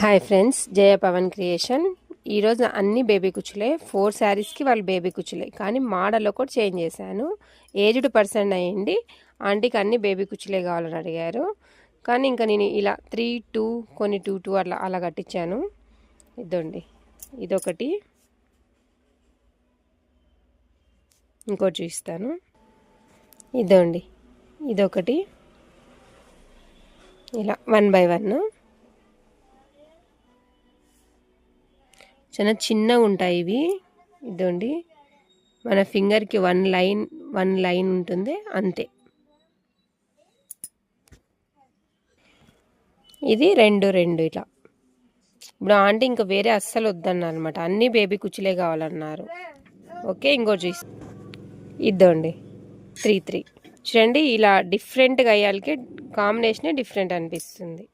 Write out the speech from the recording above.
Hi friends, జయ Pawan creation. ఈరోజు అన్ని baby కుచ్చులే. 4 శారీస్కి వాళ్ళు బేబీ కుచ్చులే, కానీ మోడల్ ఒకటి చేంజ్ చేశాను. ఏజ్డ్ పర్సన్ అయ్యింది, ఆంటీకి అన్ని బేబీ కుచ్చులే కావాలని అడిగారు. కానీ ఇంకా నేను ఇలా 3-2 కొన్ని 2-2 అలా కట్టించాను. ఇదండి, ఇదొకటి, ఇంకోటి చూపిస్తాను. ఇదండి, ఇదొకటి, ఇలా 1 by 1 చాలా చిన్నగా ఉంటాయి ఇవి. ఇదండి, మన ఫింగర్కి వన్ లైన్ ఉంటుంది అంతే. ఇది రెండు ఇట్లా. ఇప్పుడు ఆంటీ ఇంకా వేరే అస్సలు వద్దన్నారు అనమాట, అన్ని బేబీ కుచ్చులే కావాలన్నారు. ఓకే, ఇంకోటి చూసి ఇద్దండి 3 చూడండి. ఇలా డిఫరెంట్గా అయ్యాలకి కాంబినేషనే డిఫరెంట్ అనిపిస్తుంది.